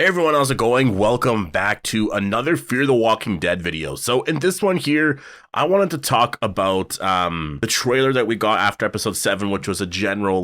Hey everyone, how's it going? Welcome back to another Fear the Walking Dead video. So in this one here, I wanted to talk about the trailer that we got after episode 7, which was a general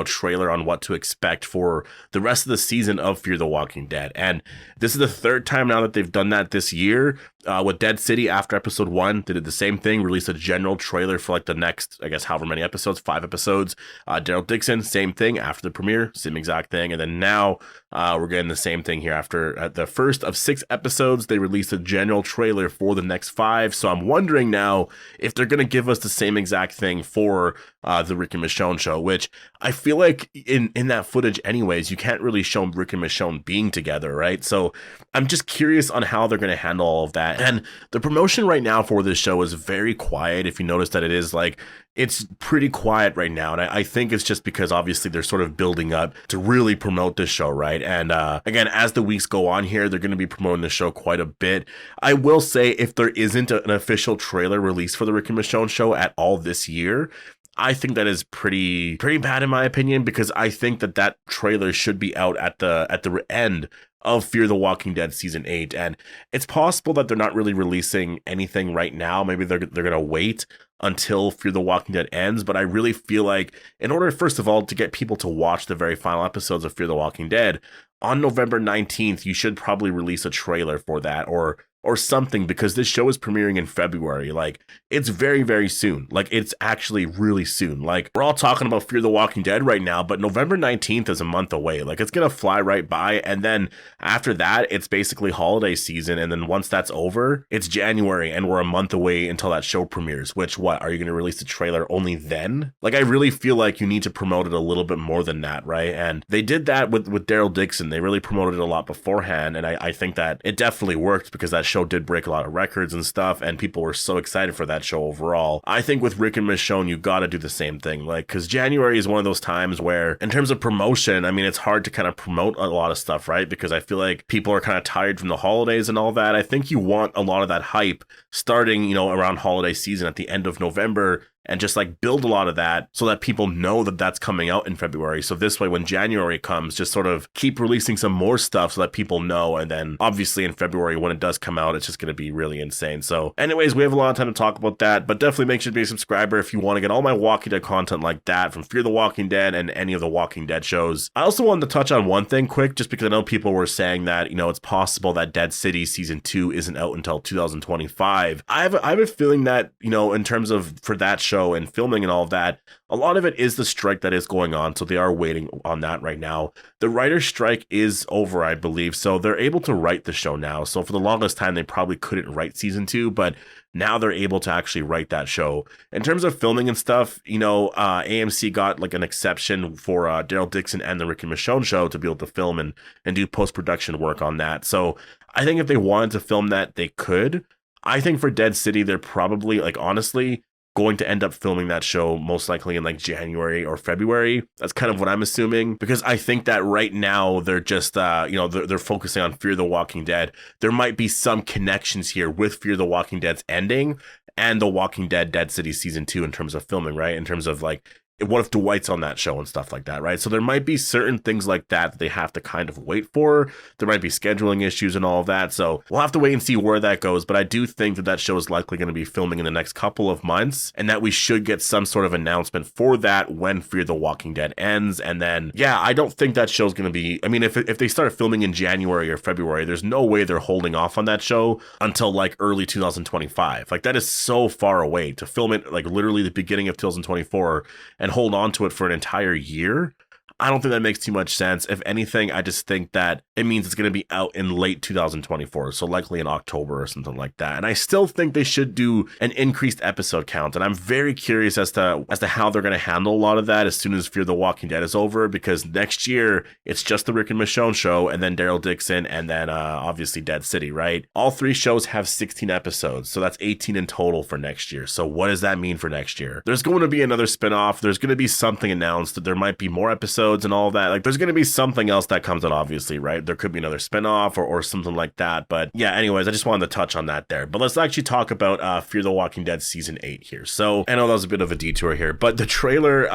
trailer on what to expect for the rest of the season of Fear the Walking Dead. And this is the third time now that they've done that this year. With Dead City after episode 1, they did the same thing, released a general trailer for like the next, I guess, however many episodes, 5 episodes. Daryl Dixon, same thing after the premiere, same exact thing. And then now we're getting the same thing here after the first of 6 episodes. They released a general trailer for the next 5. So I'm wondering now if they're going to give us the same exact thing for the Rick and Michonne show, which I feel like in that footage anyways, you can't really show Rick and Michonne being together, right? So I'm just curious on how they're going to handle all of that. And the promotion right now for this show is very quiet. If you notice that it is like, it's pretty quiet right now. And I think it's just because obviously they're sort of building up to really promote this show, right? And again, as the weeks go on here, they're going to be promoting the show quite a bit. I will say if there isn't an official trailer released for the Rick and Michonne show at all this year, I think that is pretty bad in my opinion, because I think that trailer should be out at the end of Fear the Walking Dead season 8. And it's possible that they're not really releasing anything right now. Maybe they're going to wait until Fear the Walking Dead ends. But I really feel like in order, first of all, to get people to watch the very final episodes of Fear the Walking Dead, on November 19th, you should probably release a trailer for that or something, because this show is premiering in February. Like, it's very, very soon. Like, it's actually really soon. Like, we're all talking about Fear the Walking Dead right now, but November 19th is a month away. Like, it's gonna fly right by. And then after that, it's basically holiday season. And then once that's over, it's January and we're a month away until that show premieres, which are you gonna release the trailer only then? Like, I really feel like you need to promote it a little bit more than that, right? And they did that with Daryl Dixon. They really promoted it a lot beforehand. And I think that it definitely worked, because that show did break a lot of records and stuff, and people were so excited for that show overall. I think with Rick and Michonne, you gotta do the same thing, like, because January is one of those times where, in terms of promotion, I mean, it's hard to kind of promote a lot of stuff, right? Because I feel like people are kind of tired from the holidays and all that. I think you want a lot of that hype starting, around holiday season at the end of November, and just like build a lot of that so that people know that that's coming out in February. So this way, when January comes, just sort of keep releasing some more stuff so that people know. And then obviously in February, when it does come out, it's just going to be really insane. So anyways, we have a lot of time to talk about that, but definitely make sure to be a subscriber if you want to get all my Walking Dead content like that from Fear the Walking Dead and any of the Walking Dead shows. I also wanted to touch on one thing quick, just because I know people were saying that, it's possible that Dead City season 2 isn't out until 2025. I have a feeling that, in terms of for that show and filming and all of that, a lot of it is the strike that is going on, so they are waiting on that right now. The writer's strike is over, I believe, so they're able to write the show now. So for the longest time, they probably couldn't write season 2, but now they're able to actually write that show. In terms of filming and stuff, AMC got like an exception for Daryl Dixon and the Rick and Michonne show to be able to film and do post-production work on that. So I think if they wanted to film that, they could. I think for Dead City, they're probably, like, honestly, going to end up filming that show most likely in like January or February. That's kind of what I'm assuming, because I think that right now they're just, they're focusing on Fear the Walking Dead. There might be some connections here with Fear the Walking Dead's ending and the Walking Dead Dead City season 2 in terms of filming, right? In terms of like, what if Dwight's on that show and stuff like that, right? So there might be certain things like that they have to kind of wait for. There might be scheduling issues and all of that. So we'll have to wait and see where that goes. But I do think that show is likely going to be filming in the next couple of months, and that we should get some sort of announcement for that when Fear the Walking Dead ends. And then, yeah, I don't think that show's going to be, I mean, if they start filming in January or February, there's no way they're holding off on that show until like early 2025. Like, that is so far away to film it like literally the beginning of 2024 and hold on to it for an entire year. I don't think that makes too much sense. If anything, I just think that it means it's going to be out in late 2024, so likely in October or something like that. And I still think they should do an increased episode count, and I'm very curious as to how they're going to handle a lot of that as soon as Fear the Walking Dead is over, because next year it's just the Rick and Michonne show, and then Daryl Dixon, and then obviously Dead City, right? All 3 shows have 16 episodes, so that's 18 in total for next year. So what does that mean for next year? There's going to be another spinoff. There's going to be something announced that there might be more episodes. episodes and all that. Like, there's going to be something else that comes out, obviously, right? There could be another spinoff or something like that. But yeah, anyways, I just wanted to touch on that there. But let's actually talk about Fear the Walking Dead Season 8 here. So I know that was a bit of a detour here, but the trailer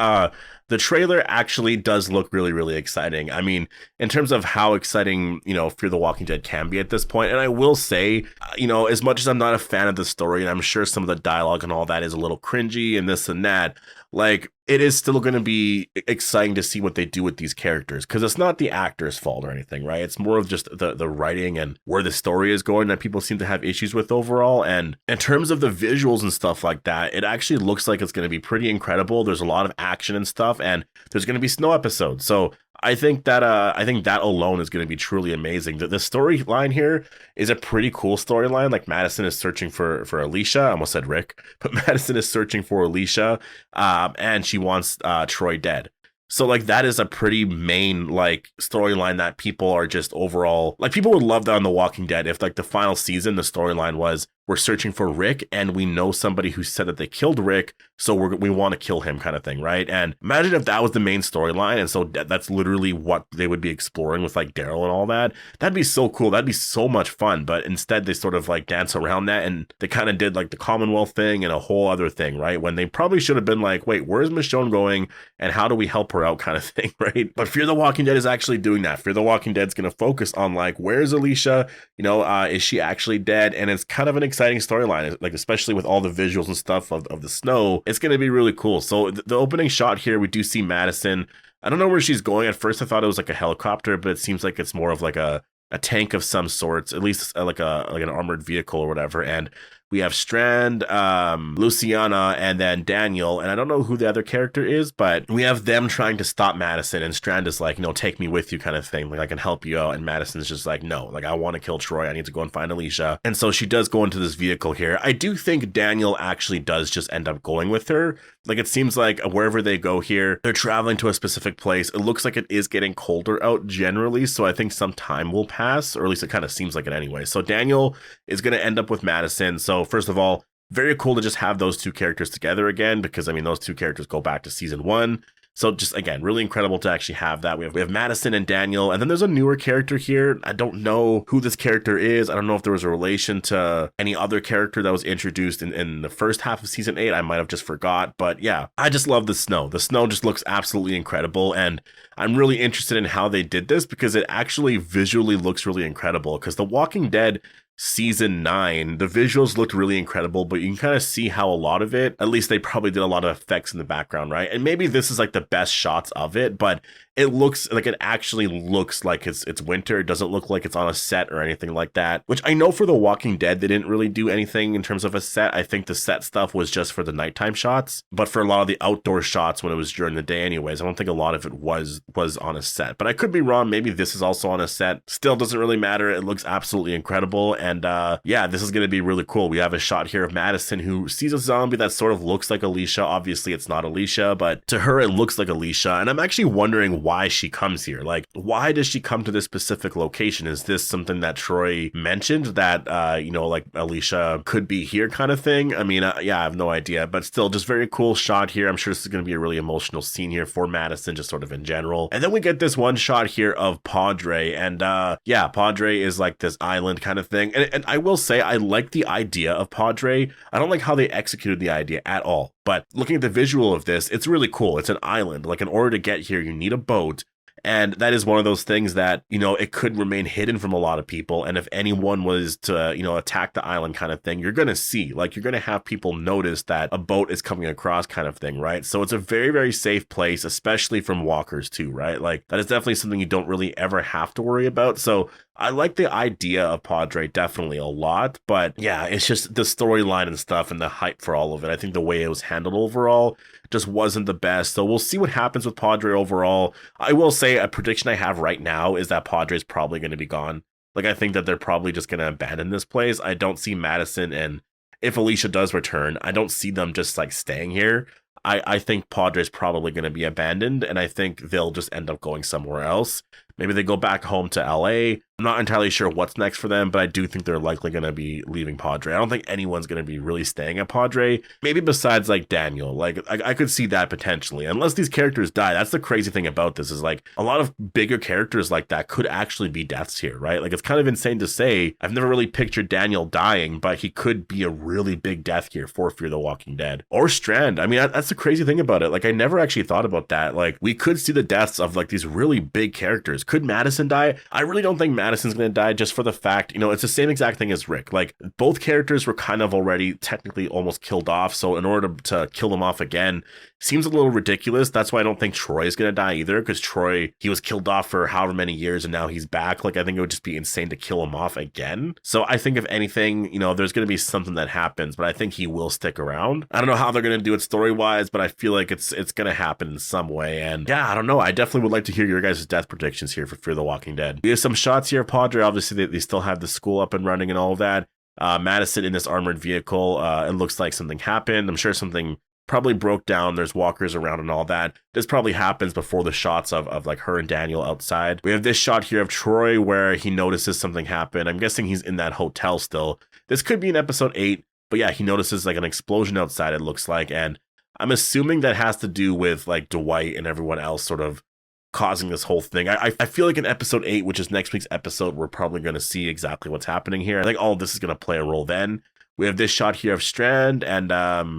actually does look really, really exciting. I mean, in terms of how exciting, Fear the Walking Dead can be at this point. And I will say, as much as I'm not a fan of the story, and I'm sure some of the dialogue and all that is a little cringy and this and that, like, it is still going to be exciting to see what they do with these characters, because it's not the actor's fault or anything, right? It's more of just the writing and where the story is going that people seem to have issues with overall. And in terms of the visuals and stuff like that, it actually looks like it's going to be pretty incredible. There's a lot of action and stuff, and there's going to be snow episodes. So I think that alone is going to be truly amazing. The storyline here is a pretty cool storyline. Like, Madison is searching for Alicia. I almost said Rick, but Madison is searching for Alicia, and she wants Troy dead. So, like, that is a pretty main, like, storyline that people are just overall, like, people would love that on The Walking Dead if, like, the final season, the storyline was, we're searching for Rick, and we know somebody who said that they killed Rick, so we want to kill him, kind of thing, right? And imagine if that was the main storyline, and so that's literally what they would be exploring with, like, Daryl and all that. That'd be so cool. That'd be so much fun. But instead, they sort of, like, dance around that, and they kind of did, like, the Commonwealth thing and a whole other thing, right? When they probably should have been like, wait, where's Michonne going, and how do we help her out, kind of thing, right? But Fear the Walking Dead is actually doing that. Fear the Walking Dead's going to focus on, like, where's Alicia? Is she actually dead? And it's kind of an exciting storyline, like, especially with all the visuals and stuff of the snow. It's going to be really cool. So the opening shot here, we do see Madison. I don't know where she's going. At first I thought it was like a helicopter, but it seems like it's more of like a tank of some sorts, at least like an armored vehicle or whatever. And we have Strand, Luciana, and then Daniel. And I don't know who the other character is, but we have them trying to stop Madison. And Strand is like, take me with you, kind of thing. Like, I can help you out. And Madison's just like, no, like, I want to kill Troy. I need to go and find Alicia. And so she does go into this vehicle here. I do think Daniel actually does just end up going with her. Like, it seems like wherever they go here, they're traveling to a specific place. It looks like it is getting colder out generally. So I think some time will pass, or at least it kind of seems like it anyway. So Daniel is going to end up with Madison. So first of all, very cool to just have those two characters together again, because I mean, those two characters go back to season 1. So just, again, really incredible to actually have that. We have Madison and Daniel, and then there's a newer character here. I don't know who this character is. I don't know if there was a relation to any other character that was introduced in the first half of season 8. I might have just forgot, but yeah, I just love the snow. The snow just looks absolutely incredible, and I'm really interested in how they did this, because it actually visually looks really incredible. Because The Walking Dead season 9, the visuals looked really incredible, but you can kind of see how a lot of it, at least they probably did a lot of effects in the background, right? And maybe this is like the best shots of it, but it looks like, it actually looks like it's winter. It doesn't look like it's on a set or anything like that, which I know for The Walking Dead, they didn't really do anything in terms of a set. I think the set stuff was just for the nighttime shots, but for a lot of the outdoor shots when it was during the day anyways, I don't think a lot of it was on a set, but I could be wrong. Maybe this is also on a set. Still doesn't really matter. It looks absolutely incredible. And yeah, this is going to be really cool. We have a shot here of Madison who sees a zombie that sort of looks like Alicia. Obviously it's not Alicia, but to her it looks like Alicia. And I'm actually wondering why she comes here. Like, why does she come to this specific location? Is this something that Troy mentioned that, like Alicia could be here, kind of thing? I mean, yeah, I have no idea, but still just very cool shot here. I'm sure this is going to be a really emotional scene here for Madison, just sort of in general. And then we get this one shot here of Padre, and yeah, Padre is like this island kind of thing. And I will say, I like the idea of Padre. I don't like how they executed the idea at all, but looking at the visual of this, it's really cool. It's an island. Like, in order to get here, you need a boat. And that is one of those things that, it could remain hidden from a lot of people. And if anyone was to, attack the island kind of thing, you're going to see, like, you're going to have people notice that a boat is coming across kind of thing, right? So it's a very, very safe place, especially from walkers too, right? Like, that is definitely something you don't really ever have to worry about. So I like the idea of Padre definitely a lot, but yeah, it's just the storyline and stuff and the hype for all of it. I think the way it was handled overall just wasn't the best. So we'll see what happens with Padre overall. I will say a prediction I have right now is that Padre's probably going to be gone. Like, I think that they're probably just going to abandon this place. I don't see Madison, and if Alicia does return, I don't see them just like staying here. I think Padre's probably going to be abandoned, and I think they'll just end up going somewhere else. Maybe they go back home to LA. I'm not entirely sure what's next for them, but I do think they're likely going to be leaving Padre. I don't think anyone's going to be really staying at Padre. Maybe besides like Daniel. Like I could see that potentially, unless these characters die. That's the crazy thing about this is like a lot of bigger characters like that could actually be deaths here, right? Like it's kind of insane to say. I've never really pictured Daniel dying, but he could be a really big death here for Fear the Walking Dead. Or Strand. I mean, that's the crazy thing about it. Like I never actually thought about that. Like we could see the deaths of like these really big characters. Could Madison die? I really don't think Madison's going to die just for the fact, it's the same exact thing as Rick. Like both characters were kind of already technically almost killed off. So in order to kill them off again, seems a little ridiculous. That's why I don't think Troy is going to die either, because Troy, he was killed off for however many years and now he's back. Like I think it would just be insane to kill him off again. So I think if anything, there's going to be something that happens, but I think he will stick around. I don't know how they're going to do it story-wise, but I feel like it's going to happen in some way. And yeah, I don't know. I definitely would like to hear your guys' death predictions here for Fear the Walking Dead. We have some shots here. Padre, obviously they still have the school up and running and all of that. Madison in this armored vehicle, it looks like something happened. I'm sure something probably broke down. There's walkers around and all that. This probably happens before the shots of like her and Daniel outside. We have this shot here of Troy where he notices something happen. I'm guessing he's in that hotel still. This could be in episode 8, but yeah, he notices like an explosion outside, it looks like. And I'm assuming that has to do with like Dwight and everyone else sort of causing this whole thing. I feel like in episode 8, which is next week's episode, we're probably going to see exactly what's happening here. I think all of this is going to play a role then. We have this shot here of Strand, and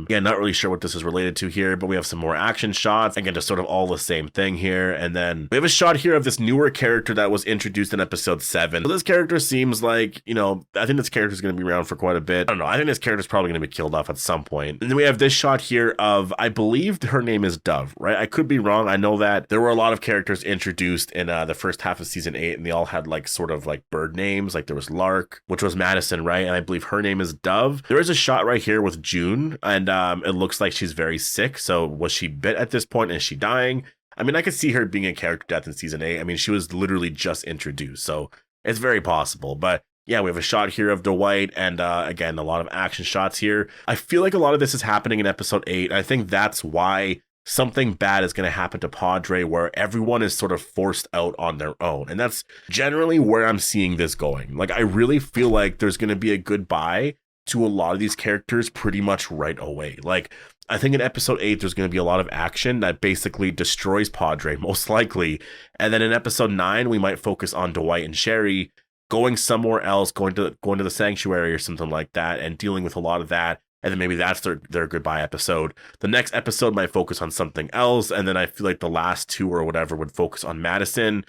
yeah, not really sure what this is related to here, but we have some more action shots. Again, just sort of all the same thing here. And then we have a shot here of this newer character that was introduced in episode 7. So this character seems like, I think this character is going to be around for quite a bit. I don't know. I think this character is probably going to be killed off at some point. And then we have this shot here of, I believe her name is Dove, right? I could be wrong. I know that there were a lot of characters introduced in the first half of season 8, and they all had like sort of like bird names. Like there was Lark, which was Madison, right? And I believe her name is Dove. There is a shot right here with June, and it looks like she's very sick. So was she bit at this point? Is she dying? I mean, I could see her being a character death in season 8. I mean, she was literally just introduced, so it's very possible. But yeah, we have a shot here of Dwight, and again, a lot of action shots here. I feel like a lot of this is happening in episode 8. I think that's why something bad is going to happen to Padre, where everyone is sort of forced out on their own. And that's generally where I'm seeing this going. Like, I really feel like there's going to be a goodbye to a lot of these characters pretty much right away. Like, I think in episode 8, there's going to be a lot of action that basically destroys Padre, most likely. And then in episode 9, we might focus on Dwight and Sherry going somewhere else, going to the sanctuary or something like that, and dealing with a lot of that. And then maybe that's their goodbye episode. The next episode might focus on something else. And then I feel like the last 2 or whatever would focus on Madison,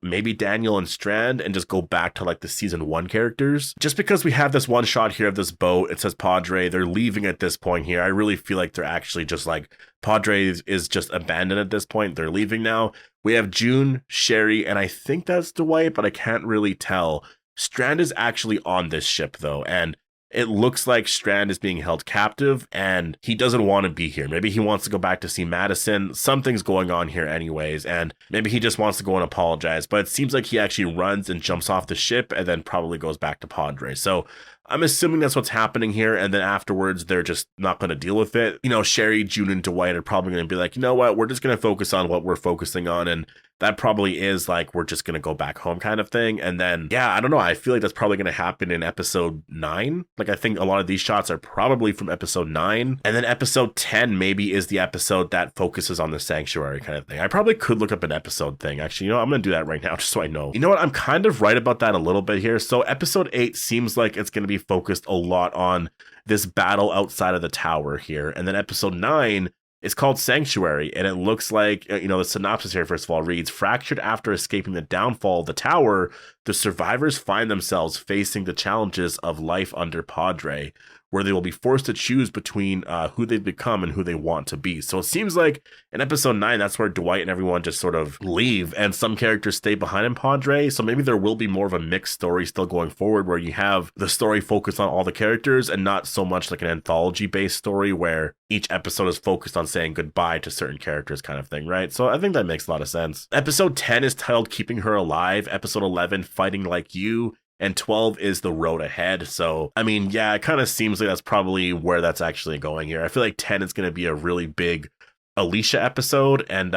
maybe Daniel and Strand, and just go back to like the season 1 characters. Just because we have this one shot here of this boat, it says Padre, they're leaving at this point here. I really feel like they're actually just like, Padre is just abandoned at this point. They're leaving now. We have June, Sherry, and I think that's Dwight, but I can't really tell. Strand is actually on this ship though, and it looks like Strand is being held captive and he doesn't want to be here. Maybe he wants to go back to see Madison. Something's going on here anyways, and maybe he just wants to go and apologize. But it seems like he actually runs and jumps off the ship and then probably goes back to Padre. So I'm assuming that's what's happening here. And then afterwards, they're just not going to deal with it. Sherry, June, and Dwight are probably going to be like, you know what? We're just going to focus on what we're focusing on. And that probably is like, we're just going to go back home kind of thing. And then, yeah, I don't know. I feel like that's probably going to happen in episode 9. Like, I think a lot of these shots are probably from episode 9. And then episode 10 maybe is the episode that focuses on the sanctuary kind of thing. I probably could look up an episode thing. Actually, I'm going to do that right now just so I know. You know what? I'm kind of right about that a little bit here. So episode 8 seems like it's going to be focused a lot on this battle outside of the tower here. And then episode 9, it's called Sanctuary, and it looks like, the synopsis here, first of all, reads, fractured after escaping the downfall of the tower, the survivors find themselves facing the challenges of life under Padre, where they will be forced to choose between who they've become and who they want to be. So it seems like in episode 9, that's where Dwight and everyone just sort of leave, and some characters stay behind in Padre. So maybe there will be more of a mixed story still going forward, where you have the story focused on all the characters and not so much like an anthology-based story where each episode is focused on saying goodbye to certain characters kind of thing, right? So I think that makes a lot of sense. Episode 10 is titled Keeping Her Alive. Episode 11, Fighting Like You. And 12 is The Road Ahead. So, I mean, yeah, it kind of seems like that's probably where that's actually going here. I feel like 10 is going to be a really big Alicia episode. And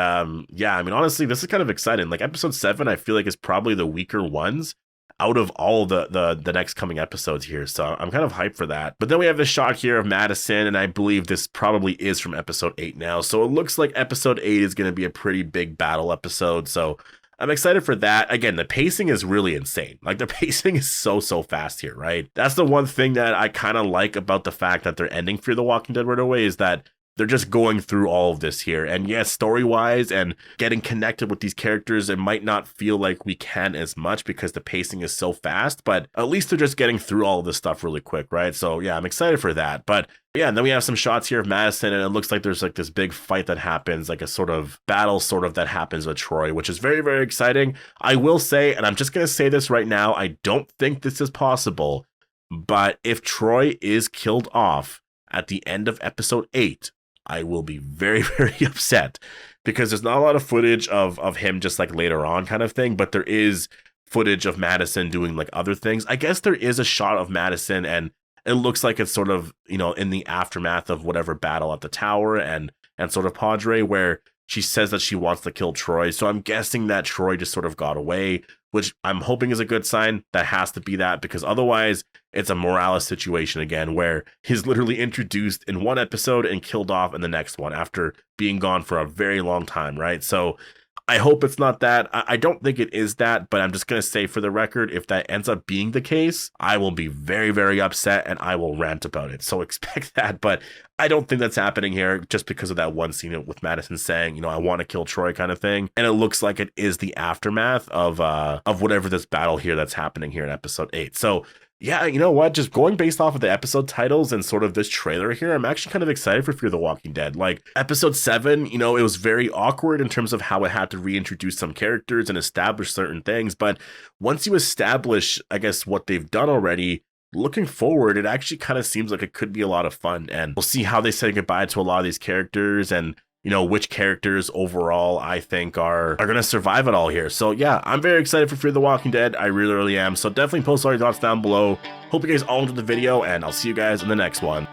yeah, I mean, honestly, this is kind of exciting. Like episode 7, I feel like is probably the weaker ones out of all the next coming episodes here. So I'm kind of hyped for that. But then we have this shot here of Madison, and I believe this probably is from episode 8 now. So it looks like episode 8 is going to be a pretty big battle episode. So I'm excited for that. Again, the pacing is really insane. Like the pacing is so fast here, right? That's the one thing that I kind of like about the fact that they're ending Fear the Walking Dead right away, is that they're just going through all of this here. And yes, story-wise and getting connected with these characters, it might not feel like we can as much because the pacing is so fast, but at least they're just getting through all of this stuff really quick, right? So yeah, I'm excited for that. But yeah, and then we have some shots here of Madison, and it looks like there's like this big fight that happens, like a sort of battle that happens with Troy, which is very exciting. I will say, and I'm just going to say this right now, I don't think this is possible, but if Troy is killed off at the end of episode 8, I will be very upset, because there's not a lot of footage of him just like later on kind of thing, but there is footage of Madison doing like other things. I guess there is a shot of Madison, and it looks like it's sort of, you know, in the aftermath of whatever battle at the tower and sort of Padre, where she says that she wants to kill Troy. So I'm guessing that Troy just sort of got away, which I'm hoping is a good sign. That has to be that, because otherwise it's a Morales situation again, where he's literally introduced in one episode and killed off in the next one after being gone for a very long time, right? So I hope it's not that. I don't think it is that, but I'm just going to say for the record, if that ends up being the case, I will be very upset and I will rant about it. So expect that, but I don't think that's happening here, just because of that one scene with Madison saying, you know, I want to kill Troy kind of thing. And it looks like it is the aftermath of whatever this battle here that's happening here in episode 8. So yeah, you know what? Just going based off of the episode titles and sort of this trailer here, I'm actually kind of excited for Fear the Walking Dead. Like episode 7, you know, it was very awkward in terms of how it had to reintroduce some characters and establish certain things. But once you establish, I guess, what they've done already, looking forward, it actually kind of seems like it could be a lot of fun. And we'll see how they say goodbye to a lot of these characters, and you know, which characters overall I think are going to survive it all here. So yeah, I'm very excited for Fear the Walking Dead. I really am. So definitely post all your thoughts down below. Hope you guys all enjoyed the video, and I'll see you guys in the next one.